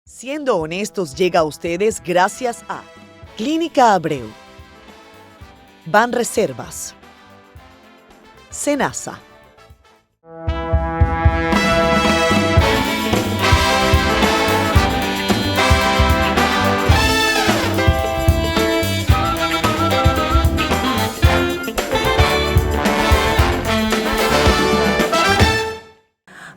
Siendo honestos llega a ustedes gracias a Clínica Abreu, Banreservas, Senasa.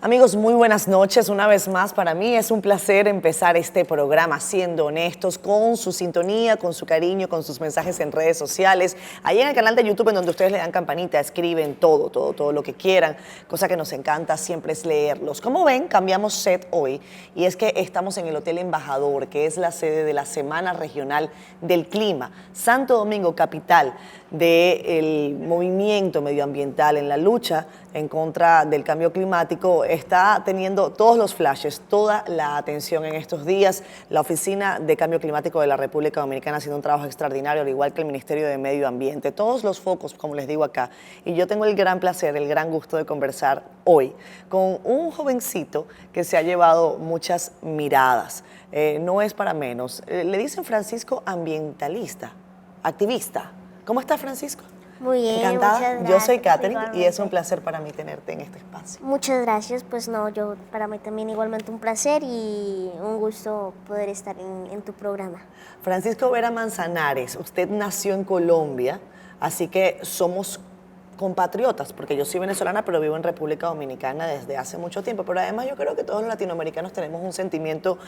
Amigos, muy buenas noches. Una vez más, para mí es un placer empezar este programa Siendo Honestos, con su sintonía, con su cariño, con sus mensajes en redes sociales. Ahí en el canal de YouTube, en donde ustedes le dan campanita, escriben todo lo que quieran. Cosa que nos encanta siempre es leerlos. Como ven, cambiamos set hoy, y es que estamos en el Hotel Embajador, que es la sede de la Semana Regional del Clima. Santo Domingo, capital del movimiento medioambiental en la lucha en contra del cambio climático, está teniendo todos los flashes, toda la atención en estos días. La Oficina de Cambio Climático de la República Dominicana haciendo un trabajo extraordinario, al igual que el Ministerio de Medio Ambiente. Todos los focos, como les digo acá. Y yo tengo el gran placer, el gran gusto de conversar hoy con un jovencito que se ha llevado muchas miradas. No es para menos. Le dicen Francisco ambientalista, activista. ¿Cómo estás, Francisco? Muy bien, encantada. muchas gracias. Yo soy Katherine Igualmente. Y es un placer para mí tenerte en este espacio. Muchas gracias, pues no, para mí también igualmente un placer y un gusto poder estar en tu programa. Francisco Vera Manzanares, usted nació en Colombia, así que somos compatriotas, porque yo soy venezolana, pero vivo en República Dominicana desde hace mucho tiempo, pero además yo creo que todos los latinoamericanos tenemos un sentimiento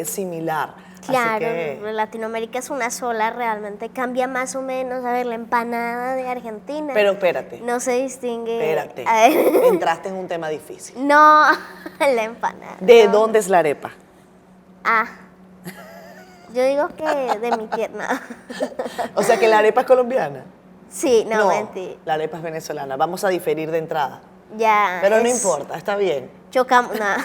similar. Claro, Así que Latinoamérica es una sola, realmente cambia más o menos, a ver, la empanada de Argentina. Pero espérate. No se distingue. Espérate, A ver. entraste en un tema difícil. No, la empanada. ¿De no. dónde es la arepa? Ah, yo digo que de mi tierra. O sea que la arepa es colombiana. Sí, no, mentira. La arepa es venezolana. Vamos a diferir de entrada. Ya. Pero no importa, está bien. Chocamos, nada.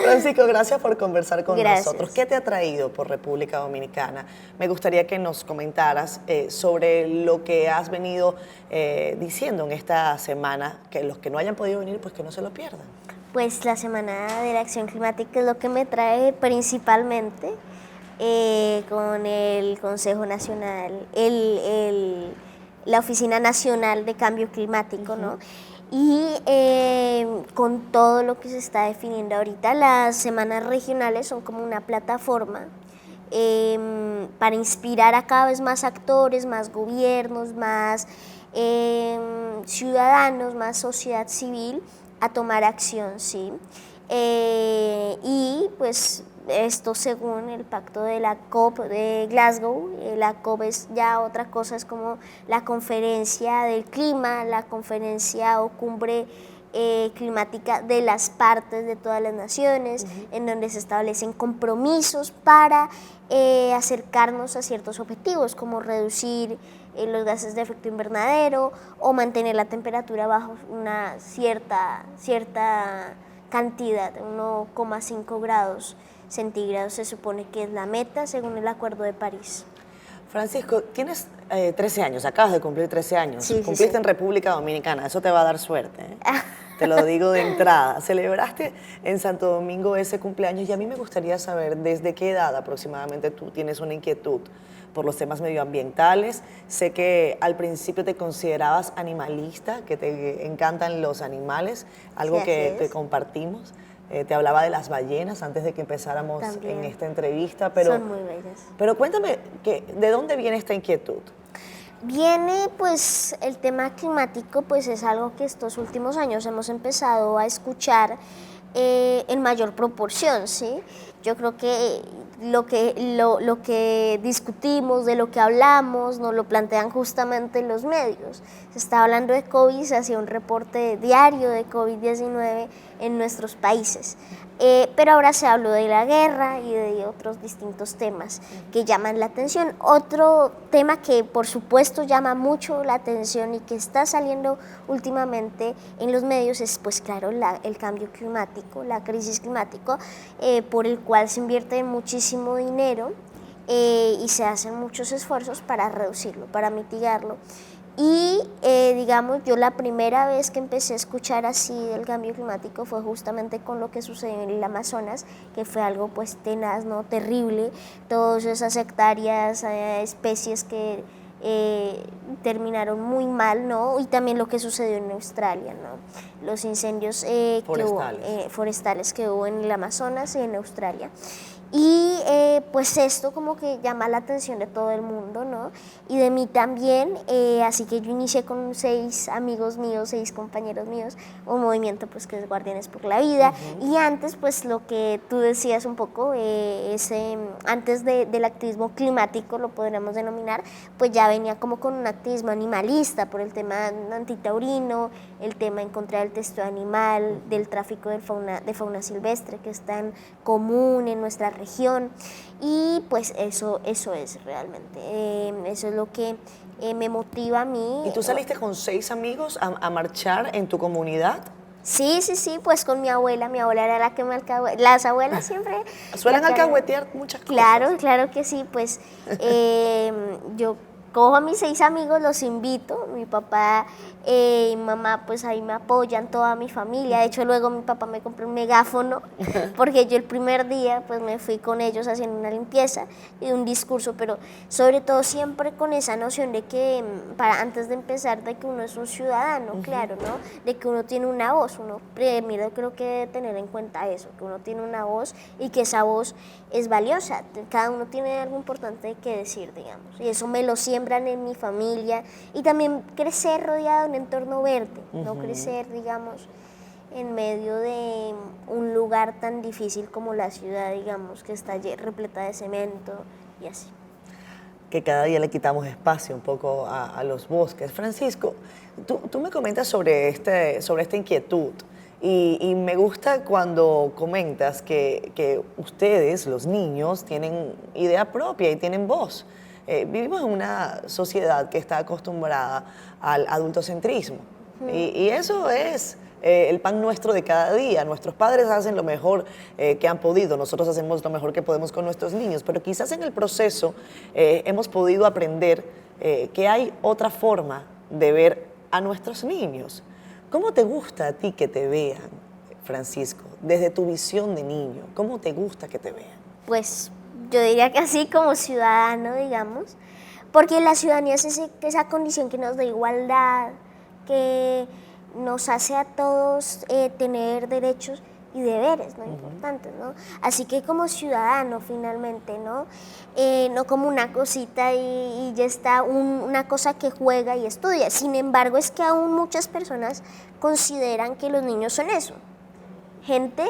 Francisco, gracias por conversar con Gracias. nosotros. ¿Qué te ha traído por República Dominicana? Me gustaría que nos comentaras sobre lo que has venido diciendo en esta semana, que los que no hayan podido venir, pues que no se lo pierdan. Pues la Semana de la Acción Climática es lo que me trae principalmente con el Consejo Nacional, la Oficina Nacional de Cambio Climático, ¿no? Y con todo lo que se está definiendo ahorita, las semanas regionales son como una plataforma para inspirar a cada vez más actores, más gobiernos, más ciudadanos, más sociedad civil a tomar acción, ¿sí? Y pues esto según el pacto de la COP de Glasgow. La COP es ya otra cosa, es como la conferencia del clima, la conferencia o cumbre climática de las partes de todas las naciones, en donde se establecen compromisos para acercarnos a ciertos objetivos, como reducir los gases de efecto invernadero o mantener la temperatura bajo una cierta cantidad, 1,5 grados centígrados se supone que es la meta según el Acuerdo de París. Francisco, tienes 13 años, acabas de cumplir 13 años. Sí, Cumpliste sí. en República Dominicana, eso te va a dar suerte, ¿eh? Te lo digo de entrada. Celebraste en Santo Domingo ese cumpleaños y a mí me gustaría saber desde qué edad aproximadamente tú tienes una inquietud por los temas medioambientales. Sé que al principio te considerabas animalista, que te encantan los animales, algo Sí, que así es. compartimos. Te hablaba de las ballenas antes de que empezáramos También. en esta entrevista, pero Son muy bellas. pero cuéntame, ¿de dónde viene esta inquietud? Viene, pues, el tema climático, pues es algo que estos últimos años hemos empezado a escuchar en mayor proporción, ¿sí? Yo creo que lo que discutimos, de lo que hablamos, nos lo plantean justamente los medios. Se está hablando de COVID, se hacía un reporte diario de COVID-19 en nuestros países. Pero ahora se habló de la guerra y de otros distintos temas que llaman la atención. Otro tema que por supuesto llama mucho la atención y que está saliendo últimamente en los medios es, pues claro, el cambio climático, la crisis climática, por el cual se invierte muchísimo dinero y se hacen muchos esfuerzos para reducirlo, para mitigarlo. Y digamos, yo la primera vez que empecé a escuchar así del cambio climático fue justamente con lo que sucedió en el Amazonas, que fue algo pues tenaz, ¿no? Terrible, todas esas hectáreas, especies que terminaron muy mal, ¿no? Y también lo que sucedió en Australia, ¿no? Los incendios forestales que hubo en el Amazonas y en Australia. Y pues esto como que llama la atención de todo el mundo, ¿no? Y de mí también, así que yo inicié con 6 amigos míos, 6 compañeros míos, un movimiento pues que es Guardianes por la Vida. Y antes pues lo que tú decías un poco, antes del activismo climático, lo podríamos denominar, pues ya venía como con un activismo animalista por el tema antitaurino, el tema en contra del testeo animal, del tráfico de fauna silvestre que es tan común en nuestra región. Y pues eso es realmente, eso es lo que me motiva a mí. ¿Y tú saliste con 6 amigos a marchar en tu comunidad? Sí, pues con mi abuela era la que me alcahueteaba. Las abuelas siempre suelen alcahuetear muchas cosas. Claro que sí, pues yo cojo a mis 6 amigos, los invito, mi papá y mamá pues ahí me apoyan, toda mi familia. De hecho luego mi papá me compró un megáfono porque yo el primer día pues me fui con ellos haciendo una limpieza y un discurso, pero sobre todo siempre con esa noción de que antes de empezar, de que uno es un ciudadano, claro, ¿no? De que uno tiene una voz, uno primero creo que debe tener en cuenta eso, que uno tiene una voz y que esa voz es valiosa, cada uno tiene algo importante que decir, digamos, y eso me lo siembran en mi familia. Y también crecer rodeado de un entorno verde, no crecer, digamos, en medio de un lugar tan difícil como la ciudad, digamos, que está repleta de cemento y así. Que cada día le quitamos espacio un poco a los bosques. Francisco, tú me comentas sobre esta inquietud y me gusta cuando comentas que ustedes, los niños, tienen idea propia y tienen voz. Vivimos en una sociedad que está acostumbrada al adultocentrismo y eso es el pan nuestro de cada día. Nuestros padres hacen lo mejor que han podido, nosotros hacemos lo mejor que podemos con nuestros niños, pero quizás en el proceso hemos podido aprender que hay otra forma de ver a nuestros niños. ¿Cómo te gusta a ti que te vean, Francisco, desde tu visión de niño? ¿Cómo te gusta que te vean? Pues yo diría que así como ciudadano, digamos, porque la ciudadanía es esa condición que nos da igualdad, que nos hace a todos tener derechos y deberes, ¿no? Importantes, ¿no? Así que como ciudadano finalmente, ¿no? No como una cosita y ya está, una cosa que juega y estudia. Sin embargo, es que aún muchas personas consideran que los niños son eso, gente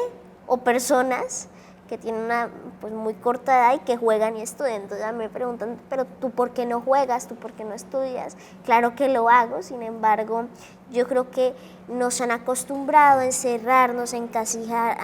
o personas que tienen una pues, muy corta edad y que juegan y estudian. Entonces a mí me preguntan, pero ¿tú por qué no juegas? ¿Tú por qué no estudias? Claro que lo hago, sin embargo, yo creo que nos han acostumbrado a encerrarnos, a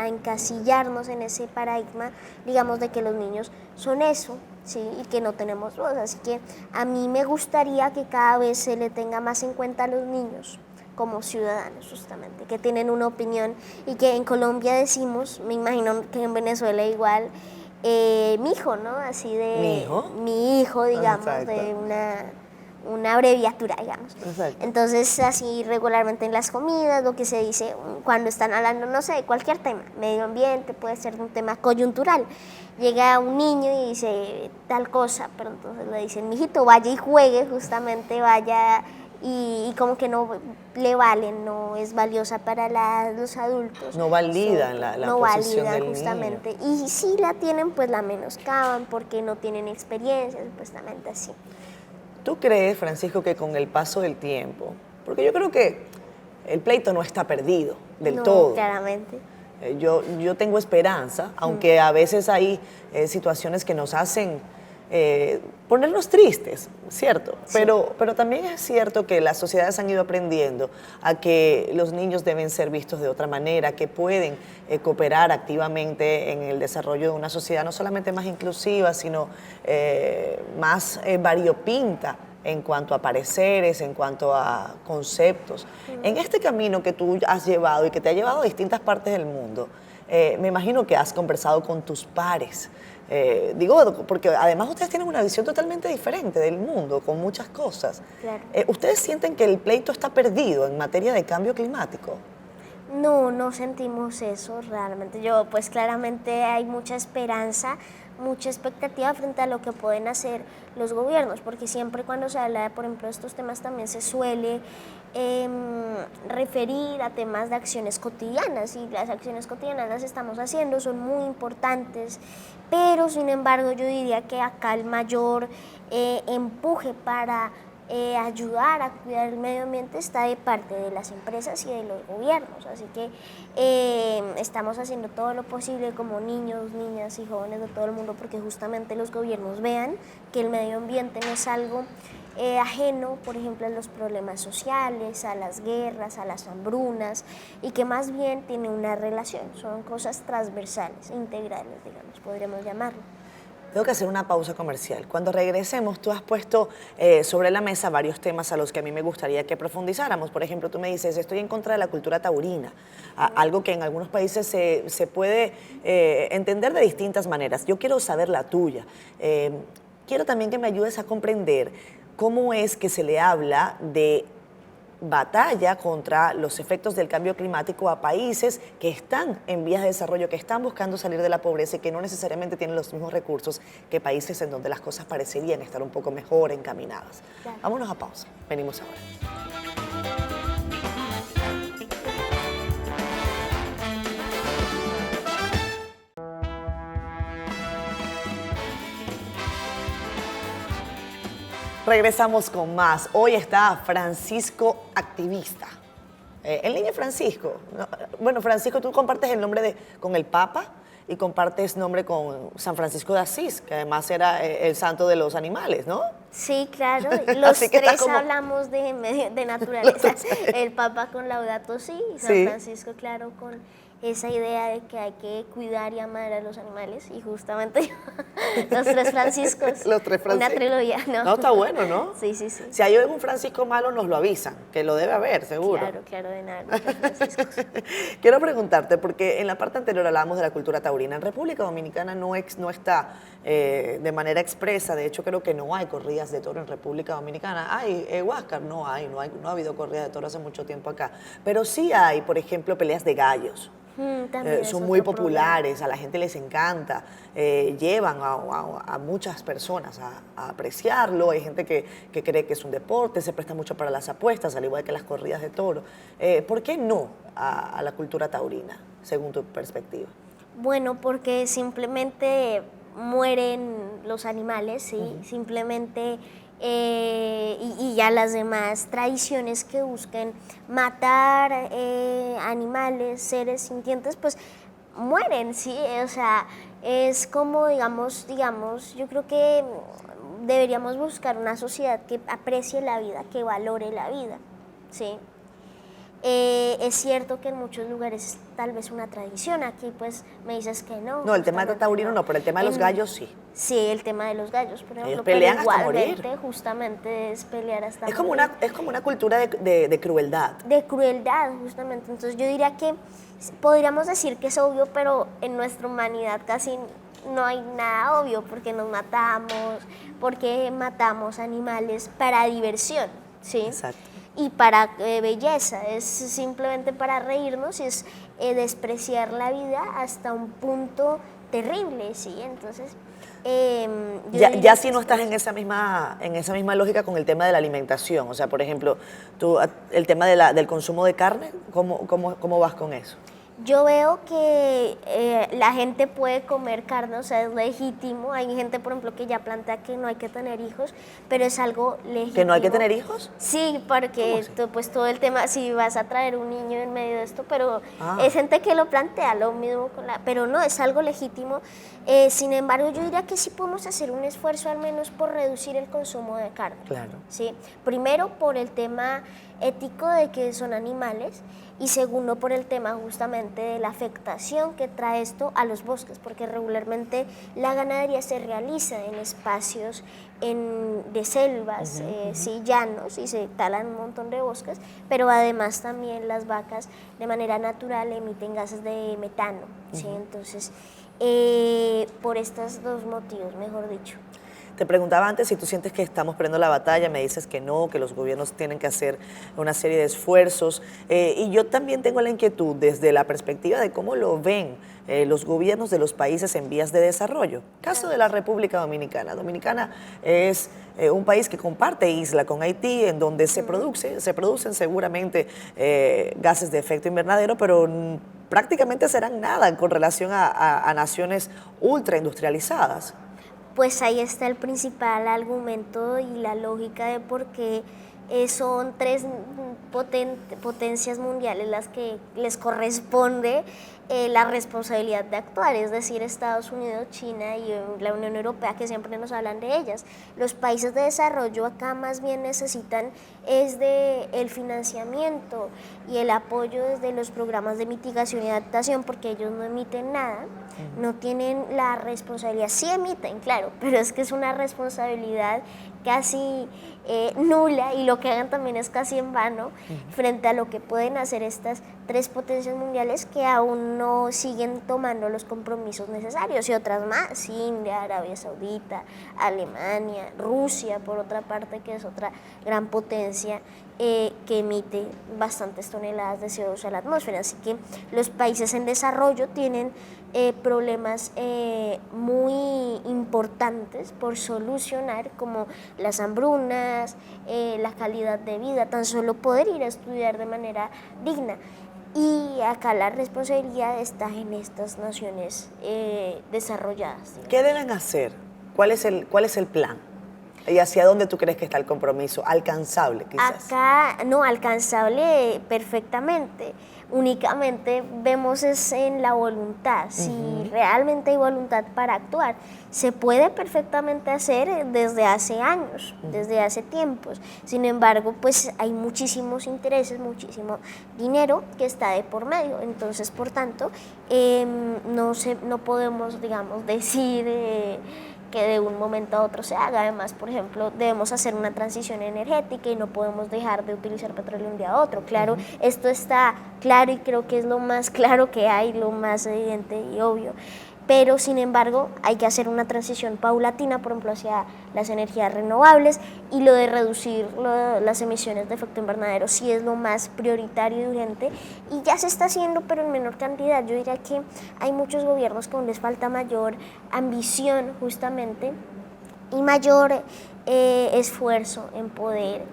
encasillarnos en ese paradigma, digamos, de que los niños son eso, ¿sí? Y que no tenemos voz. Así que a mí me gustaría que cada vez se le tenga más en cuenta a los niños como ciudadanos, justamente, que tienen una opinión y que en Colombia decimos, me imagino que en Venezuela igual, mi hijo, ¿no? Así de... ¿Mi hijo? Mi hijo, digamos, Exacto. de una abreviatura, digamos. Exacto. Entonces, así regularmente en las comidas, lo que se dice cuando están hablando, no sé, cualquier tema, medio ambiente, puede ser un tema coyuntural. Llega un niño y dice tal cosa, pero entonces le dicen, mijito, vaya y juegue, justamente vaya... Y como que no le valen, no es valiosa para los adultos. No validan la no posición validan del justamente. niño. Y si la tienen, pues la menoscaban porque no tienen experiencia, supuestamente así. ¿Tú crees, Francisco, que con el paso del tiempo, porque yo creo que el pleito no está perdido del todo? Claramente. Yo tengo esperanza, aunque a veces hay situaciones que nos hacen ponernos tristes, ¿cierto? Sí. Pero también es cierto que las sociedades han ido aprendiendo a que los niños deben ser vistos de otra manera, que pueden cooperar activamente en el desarrollo de una sociedad no solamente más inclusiva, sino más variopinta en cuanto a pareceres, en cuanto a conceptos. En este camino que tú has llevado y que te ha llevado a distintas partes del mundo, me imagino que has conversado con tus pares. Digo, porque además ustedes tienen una visión totalmente diferente del mundo, con muchas cosas. Claro. ¿Ustedes sienten que el pleito está perdido en materia de cambio climático? No, no sentimos eso realmente. Yo, pues claramente hay mucha esperanza, mucha expectativa frente a lo que pueden hacer los gobiernos, porque siempre cuando se habla de, por ejemplo, estos temas también se suele referir a temas de acciones cotidianas, y las acciones cotidianas las estamos haciendo, son muy importantes, pero sin embargo yo diría que acá el mayor empuje para ayudar a cuidar el medio ambiente está de parte de las empresas y de los gobiernos, así que estamos haciendo todo lo posible como niños, niñas y jóvenes de todo el mundo porque justamente los gobiernos vean que el medio ambiente no es algo ajeno, por ejemplo, a los problemas sociales, a las guerras, a las hambrunas, y que más bien tiene una relación, son cosas transversales, integrales, digamos, podríamos llamarlo. Tengo que hacer una pausa comercial. Cuando regresemos, tú has puesto sobre la mesa varios temas a los que a mí me gustaría que profundizáramos. Por ejemplo, tú me dices, estoy en contra de la cultura taurina, algo que en algunos países se puede entender de distintas maneras. Yo quiero saber la tuya. Quiero también que me ayudes a comprender cómo es que se le habla de batalla contra los efectos del cambio climático a países que están en vías de desarrollo, que están buscando salir de la pobreza y que no necesariamente tienen los mismos recursos que países en donde las cosas parecerían estar un poco mejor encaminadas. Claro. Vámonos a pausa. Venimos ahora. Regresamos con más. Hoy está Francisco Activista. El niño Francisco. Bueno, Francisco, tú compartes el nombre con el Papa y compartes nombre con San Francisco de Asís, que además era el santo de los animales, ¿no? Sí, claro. Los tres hablamos de naturaleza. El Papa con Laudato Si, y San Francisco, claro, con esa idea de que hay que cuidar y amar a los animales, y justamente los tres Franciscos, una trilogía, ¿no? No, está bueno, ¿no? Sí, sí, sí. Si hay algún Francisco malo, nos lo avisan, que lo debe haber, seguro. Claro, claro, de nada, los Franciscos. Quiero preguntarte, porque en la parte anterior hablábamos de la cultura taurina. En República Dominicana no está de manera expresa, de hecho creo que no hay corridas de toro en República Dominicana. Hay, Huáscar, no ha habido corridas de toro hace mucho tiempo acá, pero sí hay, por ejemplo, peleas de gallos. Son muy populares, a la gente les encanta, llevan a muchas personas a apreciarlo. Hay gente que cree que es un deporte, se presta mucho para las apuestas, al igual que las corridas de toro. ¿Por qué no a la cultura taurina, según tu perspectiva? Bueno, porque simplemente mueren los animales, ¿sí? Simplemente y ya las demás tradiciones que busquen matar animales, seres sintientes, pues mueren, ¿sí? O sea, es como, digamos, yo creo que deberíamos buscar una sociedad que aprecie la vida, que valore la vida, ¿sí? Es cierto que en muchos lugares es tal vez una tradición, aquí pues me dices que no. No, el tema de taurino no, pero el tema de los gallos sí. Sí, el tema de los gallos, por ejemplo. Ellos pelean pero hasta morir. Justamente es pelear hasta morir. Es como una cultura de crueldad. De crueldad, justamente. Entonces yo diría que podríamos decir que es obvio, pero en nuestra humanidad casi no hay nada obvio, porque nos matamos, porque matamos animales para diversión, ¿sí? Exacto. Y para belleza, es simplemente para reírnos, y es despreciar la vida hasta un punto terrible, ¿sí? Entonces, ya si no estás en esa misma lógica con el tema de la alimentación, o sea, por ejemplo, el tema del consumo de carne, ¿cómo vas con eso? Yo veo que la gente puede comer carne, o sea, es legítimo. Hay gente, por ejemplo, que ya plantea que no hay que tener hijos, pero es algo legítimo. ¿Que no hay que tener hijos? Sí, porque pues todo el tema, si vas a traer un niño en medio de esto, pero hay gente que lo plantea, lo mismo pero no, es algo legítimo. Sin embargo, yo diría que sí podemos hacer un esfuerzo al menos por reducir el consumo de carne. Claro. ¿Sí? Primero, por el tema ético de que son animales, y segundo, por el tema justamente justamente de la afectación que trae esto a los bosques, porque regularmente la ganadería se realiza en espacios de selvas, sí, llanos, y se talan un montón de bosques, pero además también las vacas de manera natural emiten gases de metano, ¿sí? Entonces, por estos dos motivos, mejor dicho. Te preguntaba antes si tú sientes que estamos perdiendo la batalla, me dices que no, que los gobiernos tienen que hacer una serie de esfuerzos, y yo también tengo la inquietud desde la perspectiva de cómo lo ven los gobiernos de los países en vías de desarrollo. Caso de la República Dominicana. Dominicana es un país que comparte isla con Haití, en donde se producen seguramente gases de efecto invernadero, pero prácticamente serán nada con relación a naciones ultraindustrializadas. Pues ahí está el principal argumento y la lógica de por qué son tres potencias mundiales las que les corresponde la responsabilidad de actuar, es decir, Estados Unidos, China y la Unión Europea, que siempre nos hablan de ellas. Los países de desarrollo acá más bien necesitan es de el financiamiento y el apoyo desde los programas de mitigación y adaptación, porque ellos no emiten nada, no tienen la responsabilidad, sí emiten, claro, pero es que es una responsabilidad casi nula, y lo que hagan también es casi en vano frente a lo que pueden hacer estas tres potencias mundiales que aún no siguen tomando los compromisos necesarios, y otras más, India, Arabia Saudita, Alemania, Rusia por otra parte, que es otra gran potencia que emite bastantes toneladas de CO2 a la atmósfera. Así que los países en desarrollo tienen problemas muy importantes por solucionar, como las hambrunas, la calidad de vida, tan solo poder ir a estudiar de manera digna. Y acá la responsabilidad está en estas naciones desarrolladas, digamos. ¿Qué deben hacer? ¿Cuál es el plan? ¿Y hacia dónde tú crees que está el compromiso? ¿Alcanzable, quizás? Acá, no, alcanzable perfectamente. Únicamente vemos es en la voluntad. Si realmente hay voluntad para actuar, se puede perfectamente hacer desde hace años, desde hace tiempos. Sin embargo, pues hay muchísimos intereses, muchísimo dinero que está de por medio. Entonces, por tanto, no podemos, digamos, decir que de un momento a otro se haga. Además, por ejemplo, debemos hacer una transición energética y no podemos dejar de utilizar petróleo de un día a otro. Claro, esto está claro y creo que es lo más claro que hay, lo más evidente y obvio. Pero, sin embargo, hay que hacer una transición paulatina, por ejemplo, hacia las energías renovables, y lo de reducir las emisiones de efecto invernadero sí es lo más prioritario y urgente, y ya se está haciendo, pero en menor cantidad. Yo diría que hay muchos gobiernos que aún les falta mayor ambición, justamente, y mayor esfuerzo en poder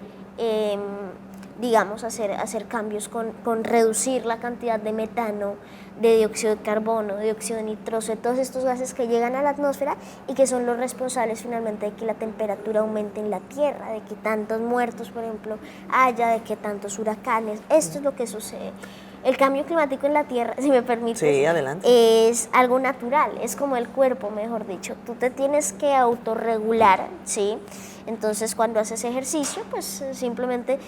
digamos, hacer cambios con reducir la cantidad de metano, de dióxido de carbono, de dióxido de nitroso, de todos estos gases que llegan a la atmósfera y que son los responsables finalmente de que la temperatura aumente en la Tierra, de que tantos muertos, por ejemplo, haya, de que tantos huracanes. Esto es lo que sucede. El cambio climático en la Tierra, si me permites, sí, adelante, es algo natural, es como el cuerpo, mejor dicho. Tú te tienes que autorregular, ¿sí? Entonces, cuando haces ejercicio, pues simplemente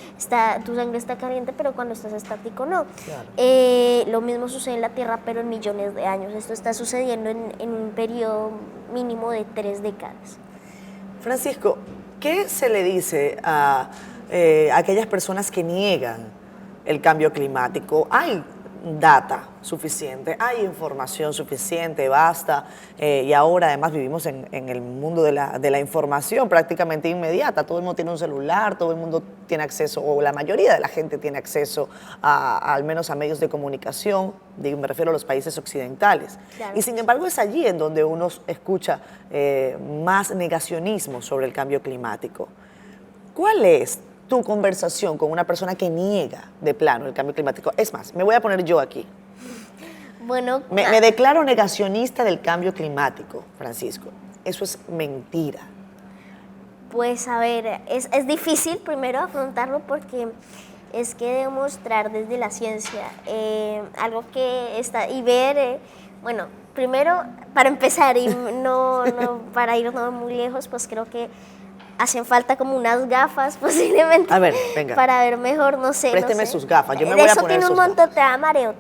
tu sangre está caliente, pero cuando estás estático no. Claro. Lo mismo sucede en la Tierra, pero en millones de años. Esto está sucediendo en un periodo mínimo de 3 décadas. Francisco, ¿qué se le dice a aquellas personas que niegan el cambio climático? Hay data suficiente, hay información suficiente, basta, y ahora además vivimos en el mundo de la información prácticamente inmediata. Todo el mundo tiene un celular, todo el mundo tiene acceso, o la mayoría de la gente tiene acceso al menos a medios de comunicación, me refiero a los países occidentales. Claro. Y sin embargo es allí en donde uno escucha más negacionismo sobre el cambio climático. ¿Cuál es tu conversación con una persona que niega de plano el cambio climático? Es más, me voy a poner yo aquí. Bueno, me declaro negacionista del cambio climático, Francisco. Eso es mentira. Pues a ver, es difícil primero afrontarlo, porque es que demostrar desde la ciencia algo que está y ver, bueno, primero para empezar y no para irnos muy lejos, pues creo que hacen falta como unas gafas posiblemente. A ver, venga. Para ver mejor, no sé. Présteme no sé. sus gafas, yo me voy a poner sus gafas. Eso tiene un montón, te da mareo.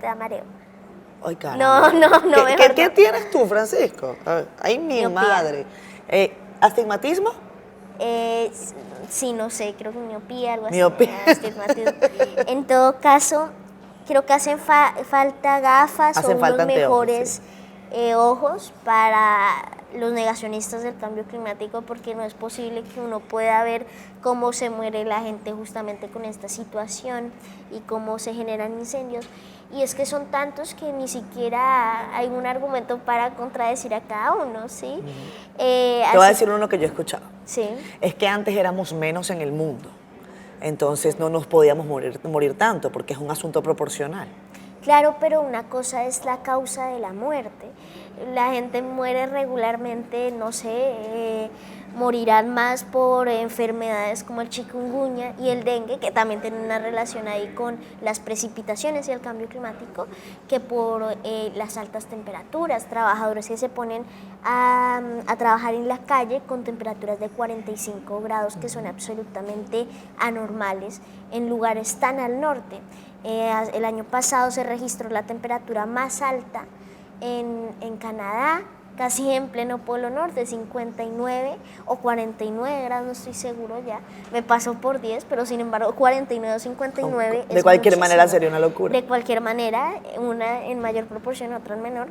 Ay, caramba. No, ¿Qué, mejor qué no. tienes tú, Francisco? Ay, mi Miopía. madre. ¿Astigmatismo? Sí, no sé, creo que miopía, algo así. Miopía. Astigmatismo. En todo caso, creo que hacen falta gafas Hacen o falta unos anteojos, mejores ojos para los negacionistas del cambio climático, porque no es posible que uno pueda ver cómo se muere la gente justamente con esta situación y cómo se generan incendios. Y es que son tantos que ni siquiera hay un argumento para contradecir a cada uno, ¿sí? Te voy a decir uno que yo he escuchado. Sí. Es que antes éramos menos en el mundo. Entonces no nos podíamos morir tanto porque es un asunto proporcional. Claro, pero una cosa es la causa de la muerte. La gente muere regularmente, no sé, morirán más por enfermedades como el chikungunya y el dengue, que también tienen una relación ahí con las precipitaciones y el cambio climático, que por las altas temperaturas. Trabajadores que se ponen a trabajar en la calle con temperaturas de 45 grados, que son absolutamente anormales en lugares tan al norte. El año pasado se registró la temperatura más alta en Canadá, casi en pleno Polo Norte, 59 o 49 grados, no estoy seguro ya, me pasó por 10, pero sin embargo 49 o 59 De es cualquier muchísimo. manera sería una locura. De cualquier manera, una en mayor proporción, otra en menor,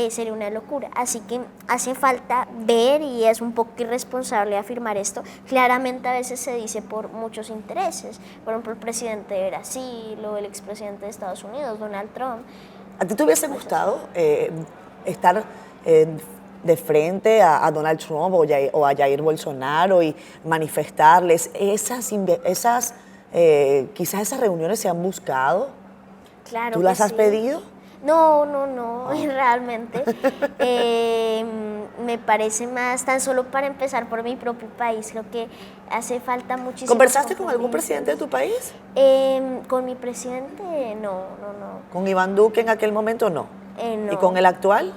sería una locura. Así que hace falta ver, y es un poco irresponsable afirmar esto. Claramente a veces se dice por muchos intereses, por ejemplo el presidente de Brasil o el expresidente de Estados Unidos, Donald Trump. ¿A ti te hubiese gustado estar de frente a Donald Trump o a Jair Bolsonaro y manifestarles quizás esas reuniones se han buscado? Claro. ¿Tú que las has sí. pedido? No, realmente me parece más, tan solo para empezar por mi propio país, creo que hace falta muchísimo. ¿Conversaste con algún presidente de tu país? Con mi presidente, no. ¿Con Iván Duque en aquel momento? No. No. ¿Y con el actual?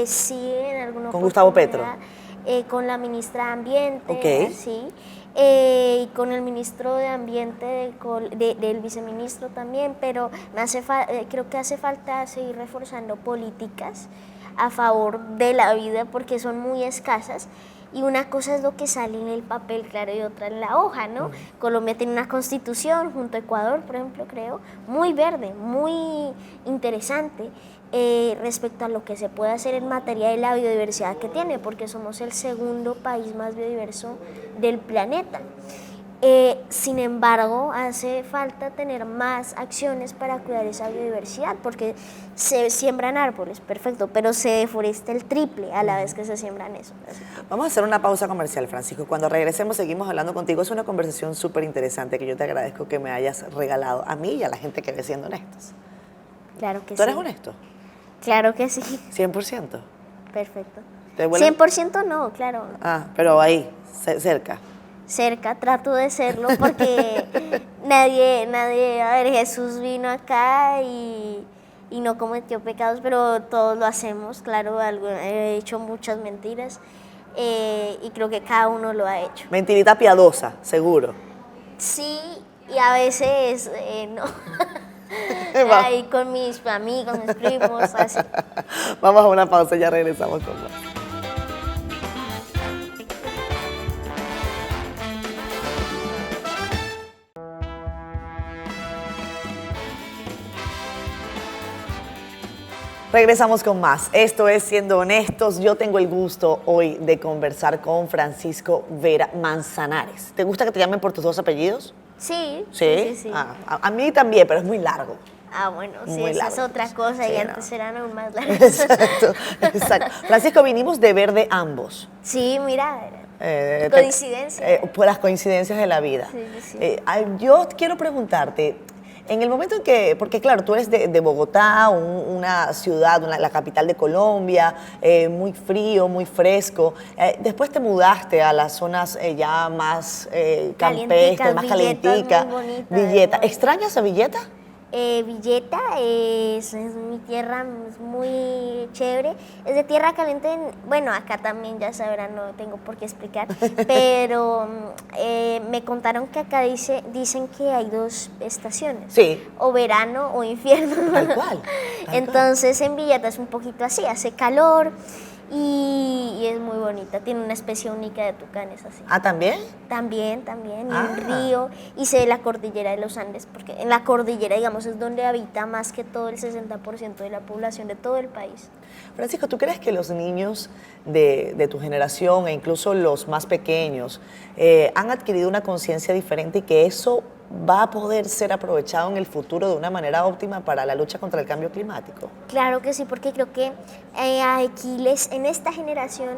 Sí, en alguna ¿Con Gustavo oportunidad, con la ministra de Ambiente, Ok. sí. Y con el ministro de Ambiente, del viceministro también, pero creo que hace falta seguir reforzando políticas a favor de la vida porque son muy escasas. Y una cosa es lo que sale en el papel, claro, y otra en la hoja, ¿no? Colombia tiene una constitución, junto a Ecuador, por ejemplo, creo, muy verde, muy interesante respecto a lo que se puede hacer en materia de la biodiversidad que tiene, porque somos el segundo país más biodiverso del planeta. Sin embargo, hace falta tener más acciones para cuidar esa biodiversidad, porque se siembran árboles, perfecto, pero se deforesta el triple a la vez que se siembran eso. Vamos a hacer una pausa comercial, Francisco. Cuando regresemos seguimos hablando contigo. Es una conversación súper interesante que yo te agradezco que me hayas regalado a mí y a la gente que ve Siendo Honestos. Claro que sí. ¿Tú eres honesto? Claro que sí. 100%. Perfecto. ¿Te huele? 100% no, claro. Ah, pero ahí, cerca. Cerca, trato de serlo porque nadie, a ver, Jesús vino acá y no cometió pecados, pero todos lo hacemos, claro, he hecho muchas mentiras y creo que cada uno lo ha hecho. Mentirita piadosa, seguro. Sí, y a veces no. Ahí con mis amigos, mis primos, así. Vamos a una pausa, ya regresamos con más. Regresamos con más. Esto es Siendo Honestos. Yo tengo el gusto hoy de conversar con Francisco Vera Manzanares. ¿Te gusta que te llamen por tus dos apellidos? Sí. ¿Sí? A mí también, pero es muy largo. Ah, bueno, sí, Muy esa es largo. otra cosa, Sí, y no. antes eran aún más largas. Exacto. Francisco, vinimos de verde ambos. Sí, mira, coincidencia. Por las coincidencias de la vida. Sí. Yo quiero preguntarte, en el momento en que, porque claro, tú eres de Bogotá, una ciudad, la capital de Colombia, muy frío, muy fresco. Después te mudaste a las zonas ya más campestres, más Villetas, calenticas. muy bonita, Villeta. además. ¿Extrañas a Villeta? Villeta es mi tierra, es muy chévere. Es de tierra caliente, bueno, acá también ya sabrán, no tengo por qué explicar, pero me contaron que acá dicen que hay dos estaciones, Sí, o verano o invierno. tal cual. Entonces en Villeta es un poquito así, hace calor y es muy bonita, tiene una especie única de tucanes así. Ah, ¿también? También, y Ah. un río, y se ve la cordillera de los Andes, porque en la cordillera, digamos, es donde habita más que todo el 60% de la población de todo el país. Francisco, ¿tú crees que los niños de tu generación e incluso los más pequeños han adquirido una conciencia diferente y que eso va a poder ser aprovechado en el futuro de una manera óptima para la lucha contra el cambio climático? Claro que sí, porque creo que aquí en esta generación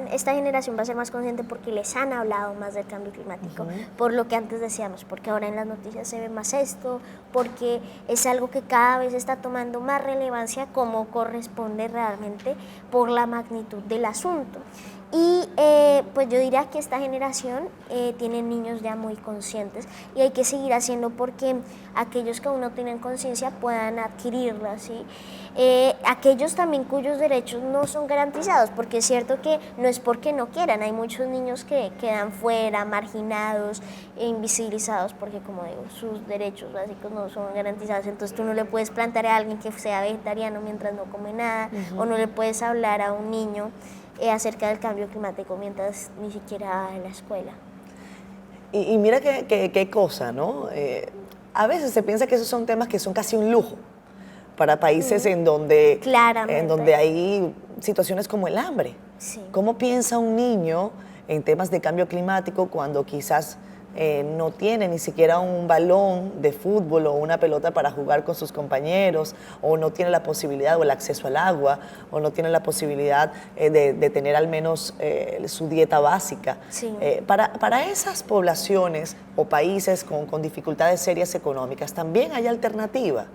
va a ser más consciente porque les han hablado más del cambio climático, por lo que antes decíamos, porque ahora en las noticias se ve más esto, porque es algo que cada vez está tomando más relevancia como corresponde realmente por la magnitud del asunto. Y pues yo diría que esta generación tiene niños ya muy conscientes y hay que seguir haciendo porque aquellos que aún no tienen conciencia puedan adquirirla, ¿sí? Aquellos también cuyos derechos no son garantizados, porque es cierto que no es porque no quieran, hay muchos niños que quedan fuera, marginados e invisibilizados porque, como digo, sus derechos básicos no son garantizados. Entonces tú no le puedes plantear a alguien que sea vegetariano mientras no come nada, o no le puedes hablar a un niño acerca del cambio climático mientras ni siquiera va a la escuela. Y mira qué cosa, ¿no? A veces se piensa que esos son temas que son casi un lujo para países en donde hay situaciones como el hambre. Sí. ¿Cómo piensa un niño en temas de cambio climático cuando quizás no tiene ni siquiera un balón de fútbol o una pelota para jugar con sus compañeros, o no tiene la posibilidad o el acceso al agua, o no tiene la posibilidad de tener al menos su dieta básica? Sí. Para esas poblaciones o países con dificultades serias económicas, ¿también hay alternativa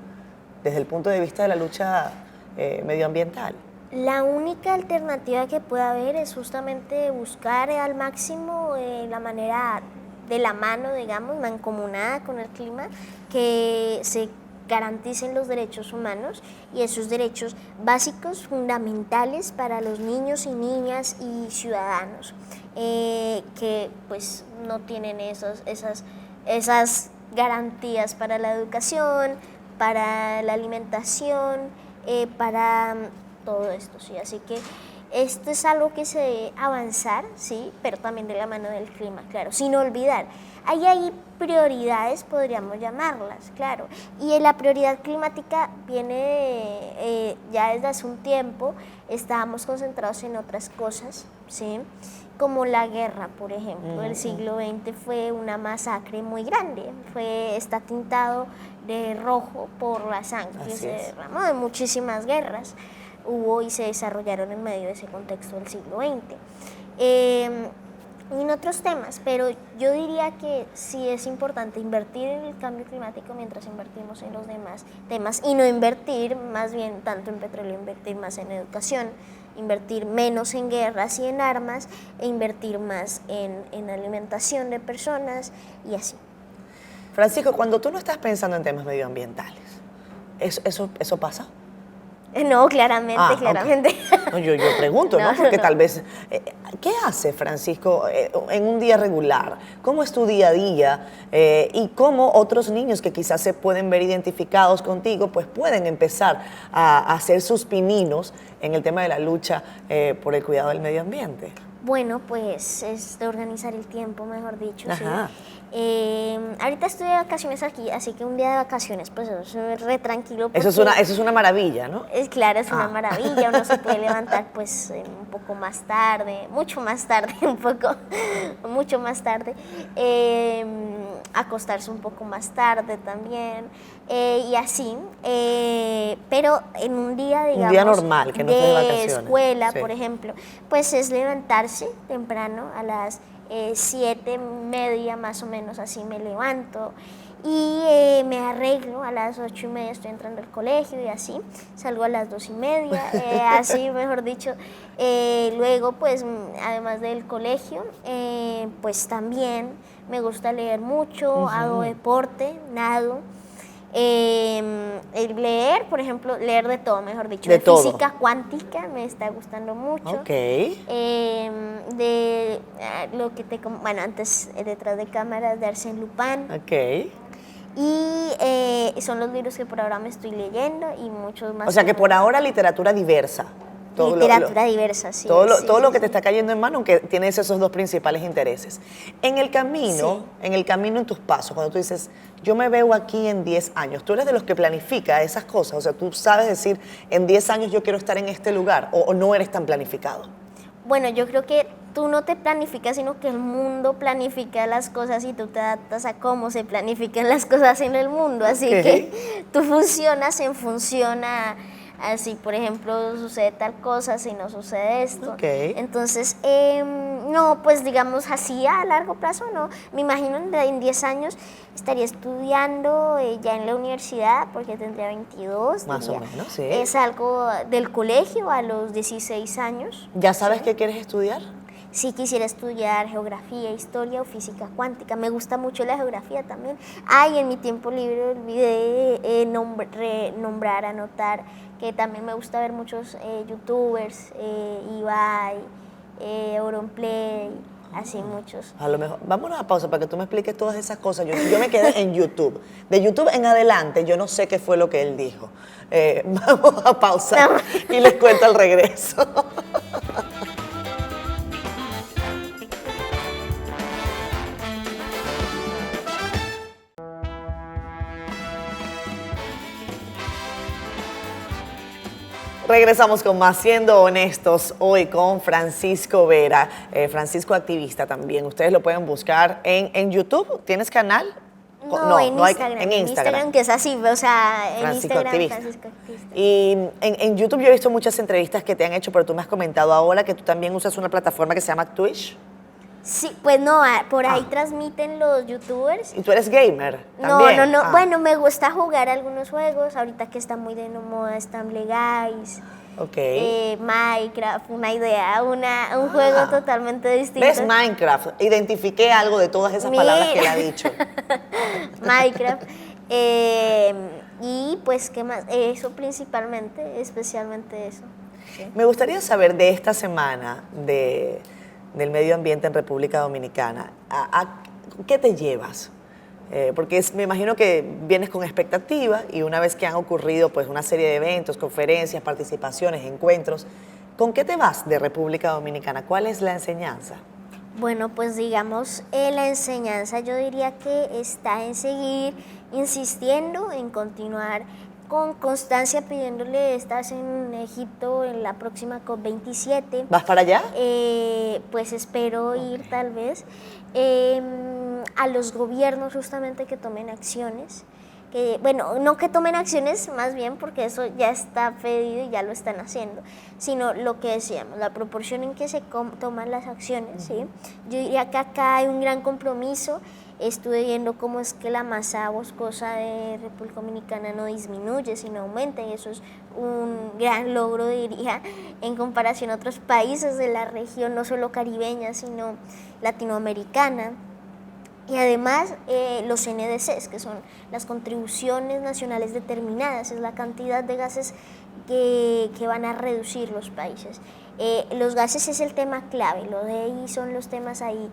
desde el punto de vista de la lucha medioambiental? La única alternativa que puede haber es justamente buscar al máximo la manera de la mano, digamos, mancomunada con el clima, que se garanticen los derechos humanos y esos derechos básicos fundamentales para los niños y niñas y ciudadanos que pues no tienen esas garantías para la educación, para la alimentación, para todo esto, ¿sí? Así que esto es algo que se debe avanzar, sí, pero también de la mano del clima, claro, sin olvidar. Ahí hay prioridades, podríamos llamarlas, claro, y la prioridad climática viene ya desde hace un tiempo, estábamos concentrados en otras cosas, ¿sí? Como la guerra, por ejemplo. El siglo XX fue una masacre muy grande, está tintado de rojo por la sangre que se derramó en muchísimas guerras. Hubo y se desarrollaron en medio de ese contexto del siglo XX. Y en otros temas, pero yo diría que sí es importante invertir en el cambio climático mientras invertimos en los demás temas y no invertir más bien tanto en petróleo, invertir más en educación, invertir menos en guerras y en armas e invertir más en alimentación de personas y así. Francisco, cuando tú no estás pensando en temas medioambientales, ¿eso pasa? No, claramente, claramente. Okay. No, yo pregunto, ¿no? Porque tal vez, ¿qué hace Francisco en un día regular? ¿Cómo es tu día a día? Y cómo otros niños que quizás se pueden ver identificados contigo, pues pueden empezar a hacer sus pininos en el tema de la lucha por el cuidado del medio ambiente. Bueno, pues es de organizar el tiempo, mejor dicho. Ajá. Sí. Ahorita estoy de vacaciones aquí, así que un día de vacaciones, pues eso es re tranquilo. Eso es una maravilla, ¿no? Claro, es una maravilla. Uno se puede levantar pues un poco más tarde, mucho más tarde, mucho más tarde. Acostarse un poco más tarde también, y así. Pero en un día, digamos, un día normal, que no esté de vacaciones. Escuela, sí. por ejemplo, pues es levantarse temprano a las 7:30 más o menos, así me levanto y me arreglo a las 8:30, estoy entrando al colegio y así, salgo a las 2:30, así mejor dicho. Luego pues además del colegio, pues también me gusta leer mucho, hago deporte, nado. El leer, por ejemplo, leer de todo, mejor dicho. De todo. Física cuántica me está gustando mucho. Ok. Lo que bueno, antes detrás de cámaras de Arsène Lupin. Ok. Y son los libros que por ahora me estoy leyendo y muchos más. O sea que por ahora literatura diversa. Literatura diversa, sí. Todo sí, lo sí, que sí. te está cayendo en mano, aunque tienes esos dos principales intereses. En el camino, en tus pasos, cuando tú dices, yo me veo aquí en 10 años, ¿tú eres de los que planifica esas cosas? O sea, ¿tú sabes decir, en 10 años yo quiero estar en este lugar? ¿O no eres tan planificado? Bueno, yo creo que tú no te planificas, sino que el mundo planifica las cosas y tú te adaptas a cómo se planifican las cosas en el mundo. Así que tú funcionas en función a así, por ejemplo, sucede tal cosa, si no sucede esto. Okay. Entonces, no, pues digamos así a largo plazo, no. Me imagino en 10 años estaría estudiando ya en la universidad, porque tendría 22. Más o menos, sí. Es algo del colegio a los 16 años. ¿Ya sabes qué quieres estudiar? Sí, quisiera estudiar geografía, historia o física cuántica. Me gusta mucho la geografía también. Y en mi tiempo libre olvidé nombrar, anotar, que también me gusta ver muchos youtubers, Ibai, Auronplay, así muchos. A lo mejor, vámonos a pausa para que tú me expliques todas esas cosas. Yo me quedé en YouTube. De YouTube en adelante, yo no sé qué fue lo que él dijo. Vamos a pausa y les cuento al regreso. Regresamos con más Siendo Honestos, hoy con Francisco Vera, Francisco activista también. Ustedes lo pueden buscar en YouTube. ¿Tienes canal? No, en Instagram. En Instagram, que es así, o sea, en Francisco Instagram Activista. Francisco Activista. Y en YouTube yo he visto muchas entrevistas que te han hecho, pero tú me has comentado ahora que tú también usas una plataforma que se llama Twitch. Sí, pues no, por ahí transmiten los youtubers. ¿Y tú eres gamer también? No. Bueno, me gusta jugar algunos juegos. Ahorita que está muy de moda, Stumble Guys, Minecraft, una idea, un juego totalmente distinto. ¿Ves Minecraft? Identifiqué algo de todas esas palabras que él ha dicho. Minecraft. Y pues, ¿qué más? Eso principalmente, especialmente eso. Sí. Me gustaría saber de esta semana del medio ambiente en República Dominicana, ¿qué te llevas? Porque me imagino que vienes con expectativa y una vez que han ocurrido pues una serie de eventos, conferencias, participaciones, encuentros, ¿con qué te vas de República Dominicana? ¿Cuál es la enseñanza? Bueno, pues digamos, la enseñanza yo diría que está en seguir insistiendo, en continuar con constancia pidiéndole, estás en Egipto en la próxima COP27. ¿Vas para allá? Pues espero ir tal vez. A los gobiernos justamente que tomen acciones. Bueno, no que tomen acciones más bien porque eso ya está pedido y ya lo están haciendo, sino lo que decíamos, la proporción en que se toman las acciones, ¿sí? Yo diría que acá hay un gran compromiso. Estuve viendo cómo es que la masa boscosa de República Dominicana no disminuye, sino aumenta, y eso es un gran logro, diría, en comparación a otros países de la región, no solo caribeña, sino latinoamericana. Y además los NDCs, que son las contribuciones nacionales determinadas, es la cantidad de gases que van a reducir los países. Los gases es el tema clave, los de ahí son los temas ahí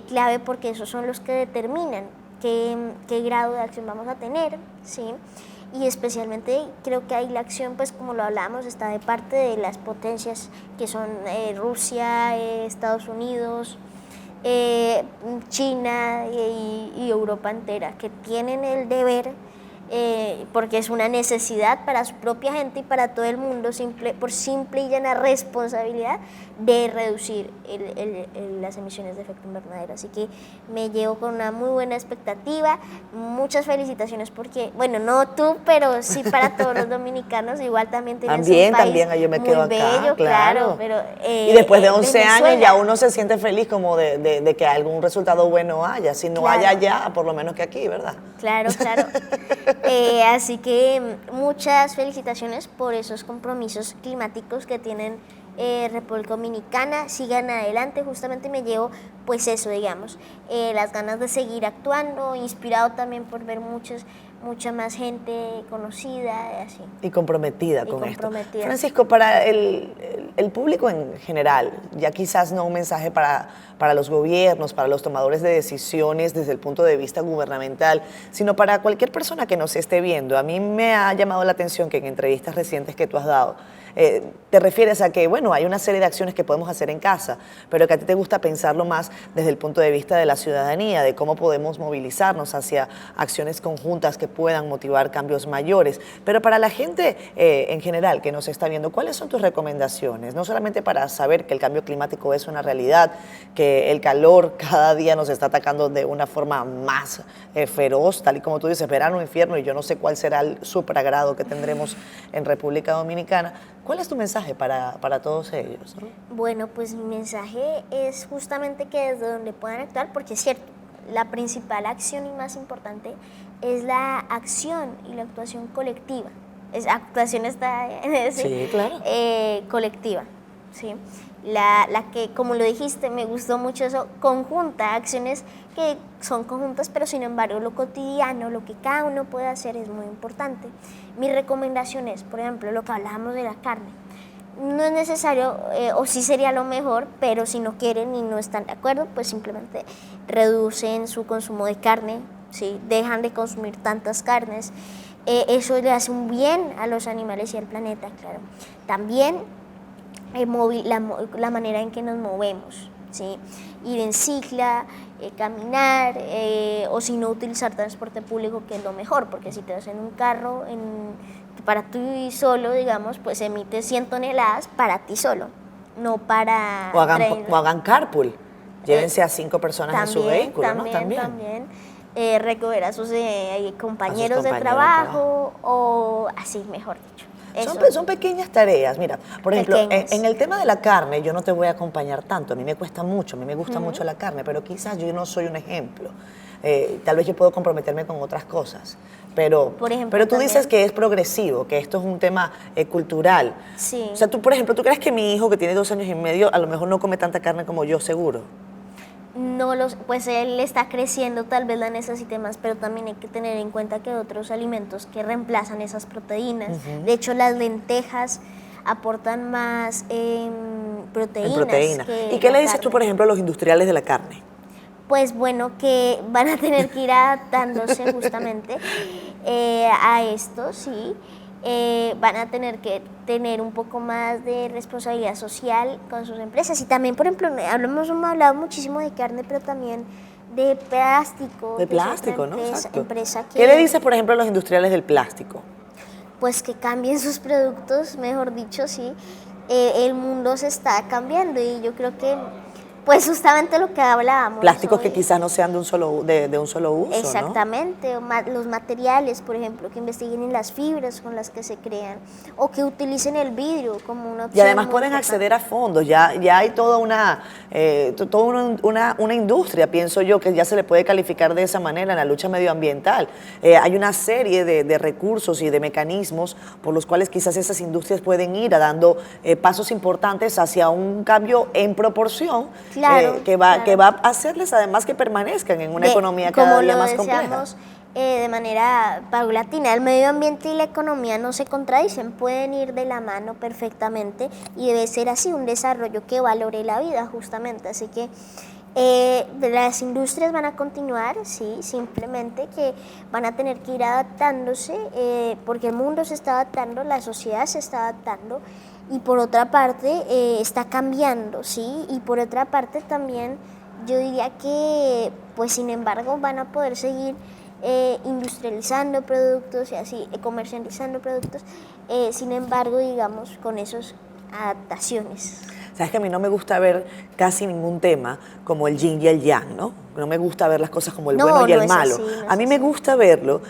clave, porque esos son los que determinan qué grado de acción vamos a tener, ¿sí? Y especialmente creo que ahí la acción, pues como lo hablamos, está de parte de las potencias que son Rusia, Estados Unidos, China y Europa entera, que tienen el deber, porque es una necesidad para su propia gente y para todo el mundo, por simple y llana responsabilidad de reducir las emisiones de efecto invernadero. Así que me llevo con una muy buena expectativa, muchas felicitaciones porque, bueno, no tú, pero sí para todos los dominicanos, igual también tienes un país yo me quedo muy acá, bello, claro. Pero, y después de 11 Venezuela, años ya uno se siente feliz como de que algún resultado bueno haya, si no claro, haya allá, por lo menos que aquí, ¿verdad? Claro. Así que muchas felicitaciones por esos compromisos climáticos que tienen República Dominicana. Sigan adelante, justamente me llevo pues eso, digamos, las ganas de seguir actuando, inspirado también por ver muchos mucha más gente conocida y así. Y comprometida Y con comprometida. esto. Francisco, para el público en general, ya quizás no un mensaje para los gobiernos, para los tomadores de decisiones desde el punto de vista gubernamental, sino para cualquier persona que nos esté viendo. A mí me ha llamado la atención que en entrevistas recientes que tú has dado, te refieres a que, bueno, hay una serie de acciones que podemos hacer en casa, pero que a ti te gusta pensarlo más desde el punto de vista de la ciudadanía, de cómo podemos movilizarnos hacia acciones conjuntas que puedan motivar cambios mayores. Pero para la gente en general que nos está viendo, ¿cuáles son tus recomendaciones? No solamente para saber que el cambio climático es una realidad, que el calor cada día nos está atacando de una forma más feroz, tal y como tú dices, verano, infierno, y yo no sé cuál será el superagrado que tendremos en República Dominicana. ¿Cuál es tu mensaje para todos ellos, ¿no? Bueno, pues mi mensaje es justamente que desde donde puedan actuar, porque es cierto, la principal acción y más importante es la acción y la actuación colectiva. Actuación está en ese, Sí, claro. colectiva, ¿sí? La que, como lo dijiste, me gustó mucho eso, conjunta, acciones que son conjuntas, pero sin embargo lo cotidiano, lo que cada uno puede hacer es muy importante. Mi recomendación es, por ejemplo, lo que hablábamos de la carne. No es necesario, o sí sería lo mejor, pero si no quieren y no están de acuerdo, pues simplemente reducen su consumo de carne, ¿sí? Dejan de consumir tantas carnes. Eso le hace un bien a los animales y al planeta, claro. También la manera en que nos movemos, ¿sí? Ir en cicla, caminar, o si no utilizar transporte público, que es lo mejor, porque si te vas en un carro, para ti solo, digamos, pues emite 100 toneladas para ti solo, no para... O hagan carpool, llévense a 5 personas en su vehículo, ¿no? También. Recoger a sus compañeros de trabajo, o así, mejor dicho. Son pequeñas tareas. Mira, por ejemplo, en el tema de la carne, yo no te voy a acompañar tanto. A mí me cuesta mucho, a mí me gusta mucho la carne, pero quizás yo no soy un ejemplo. Tal vez yo puedo comprometerme con otras cosas. Pero tú dices que es progresivo, que esto es un tema cultural. Sí. O sea, tú, por ejemplo, ¿tú crees que mi hijo, que tiene 2 años y medio, a lo mejor no come tanta carne como yo, seguro? Pues él está creciendo, tal vez la necesite más, pero también hay que tener en cuenta que hay otros alimentos que reemplazan esas proteínas. De hecho, las lentejas aportan más proteínas. ¿Y qué le dices tú, por ejemplo, a los industriales de la carne? Pues bueno, que van a tener que ir adaptándose justamente a esto, sí. Van a tener que tener un poco más de responsabilidad social con sus empresas. Y también, por ejemplo, hemos hablado muchísimo de carne, pero también de plástico. De plástico, ¿no? Exacto. Que, ¿qué le dices, por ejemplo, a los industriales del plástico? Pues que cambien sus productos, mejor dicho, sí. El mundo se está cambiando y yo creo que, pues justamente lo que hablábamos. Plásticos que quizás no sean de un solo uso, exactamente, ¿no? Los materiales, por ejemplo, que investiguen en las fibras con las que se crean, o que utilicen el vidrio como una opción. Y además pueden acceder a fondos, ya hay toda una industria, pienso yo, que ya se le puede calificar de esa manera en la lucha medioambiental. Hay una serie de recursos y de mecanismos por los cuales quizás esas industrias pueden ir dando pasos importantes hacia un cambio en proporción. Claro, que va a hacerles además que permanezcan en una economía cada día más compleja. De manera paulatina, el medio ambiente y la economía no se contradicen, pueden ir de la mano perfectamente y debe ser así, un desarrollo que valore la vida justamente. Así que las industrias van a continuar, sí, simplemente que van a tener que ir adaptándose, porque el mundo se está adaptando, la sociedad se está adaptando. Y por otra parte está cambiando, ¿sí? Y por otra parte también yo diría que, pues sin embargo, van a poder seguir industrializando productos y así, comercializando productos, sin embargo, digamos, con esas adaptaciones. Sabes que a mí no me gusta ver casi ningún tema como el yin y el yang, ¿no? No me gusta ver las cosas como el bueno y el malo. Así, a mí me gusta verlo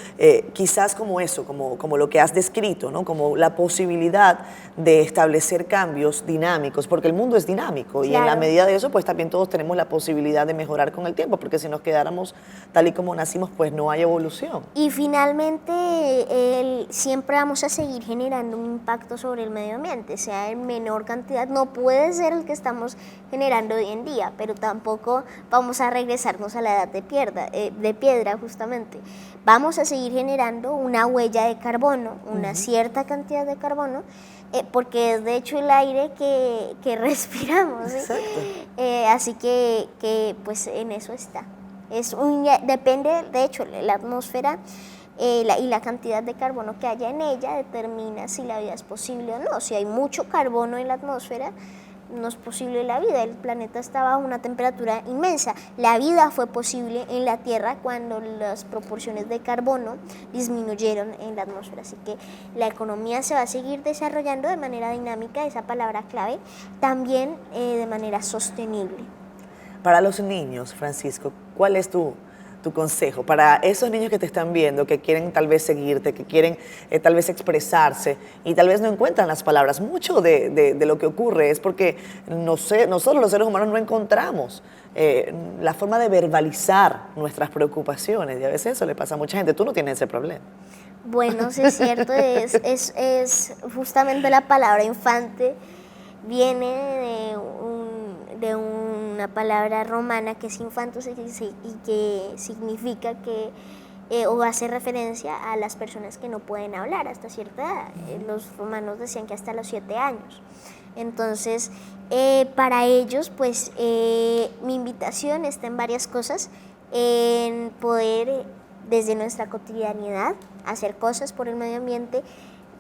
quizás como eso, como lo que has descrito, ¿no? Como la posibilidad de establecer cambios dinámicos, porque el mundo es dinámico. Claro. Y en la medida de eso, pues también todos tenemos la posibilidad de mejorar con el tiempo, porque si nos quedáramos tal y como nacimos, pues no hay evolución. Y finalmente, siempre vamos a seguir generando un impacto sobre el medio ambiente, sea en menor cantidad. No puede ser el que estamos generando hoy en día, pero tampoco vamos a regresar regresarnos a la edad de piedra justamente. Vamos a seguir generando una huella de carbono, una cierta cantidad de carbono, porque es de hecho el aire que respiramos, ¿sí? Exacto. Así que pues en eso está. Depende, de hecho, la atmósfera y la cantidad de carbono que haya en ella determina si la vida es posible o no. Si hay mucho carbono en la atmósfera, no es posible la vida. El planeta está bajo una temperatura inmensa. La vida fue posible en la Tierra cuando las proporciones de carbono disminuyeron en la atmósfera. Así que la economía se va a seguir desarrollando de manera dinámica, esa palabra clave, también de manera sostenible. Para los niños, Francisco, ¿cuál es tu consejo? Para esos niños que te están viendo, que quieren tal vez seguirte, que quieren tal vez expresarse y tal vez no encuentran las palabras. Mucho de lo que ocurre es porque nosotros los seres humanos no encontramos la forma de verbalizar nuestras preocupaciones y a veces eso le pasa a mucha gente. Tú no tienes ese problema. Bueno, sí es cierto, es justamente la palabra infante viene de una palabra romana que es infantus y que significa que o hace referencia a las personas que no pueden hablar hasta cierta edad. Los romanos decían que hasta los 7 años. Entonces, para ellos, pues, mi invitación está en varias cosas, en poder, desde nuestra cotidianidad, hacer cosas por el medio ambiente,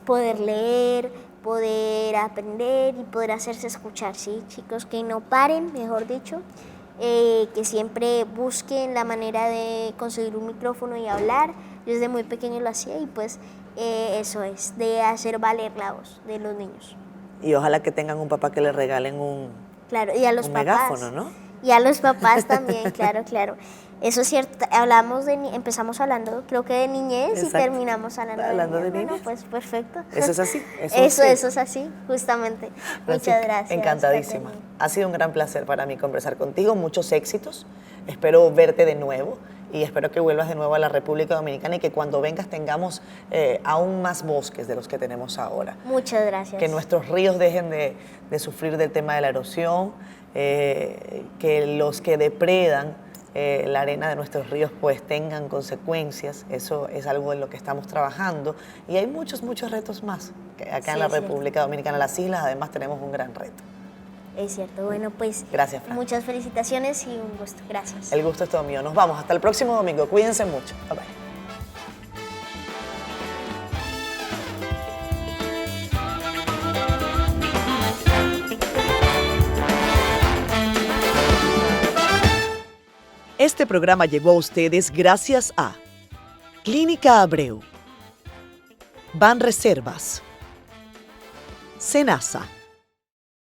poder leer, poder aprender y poder hacerse escuchar, ¿sí? Chicos que no paren, mejor dicho, que siempre busquen la manera de conseguir un micrófono y hablar. Yo desde muy pequeño lo hacía y pues eso es, de hacer valer la voz de los niños. Y ojalá que tengan un papá que les regalen Claro, y a los papás. megáfono, ¿no? Y a los papás también, claro, claro. Eso es cierto, empezamos hablando, creo que de niñez. Exacto. Y terminamos hablando de niñez. Bueno, pues perfecto. Eso es así. Eso es así, justamente. Muchas gracias. Encantadísima. Ha sido un gran placer para mí conversar contigo, muchos éxitos. Espero verte de nuevo y espero que vuelvas de nuevo a la República Dominicana y que cuando vengas tengamos aún más bosques de los que tenemos ahora. Muchas gracias. Que nuestros ríos dejen de sufrir del tema de la erosión, que los que depredan la arena de nuestros ríos pues tengan consecuencias. Eso es algo en lo que estamos trabajando y hay muchos retos más acá en la República Dominicana. Las islas además tenemos un gran reto. Es cierto. Bueno, pues gracias, Fran. Muchas felicitaciones y un gusto. Gracias. El gusto es todo mío. Nos vamos hasta el próximo domingo. Cuídense mucho. Bye bye. Este programa llegó a ustedes gracias a Clínica Abreu, Banreservas, Senasa,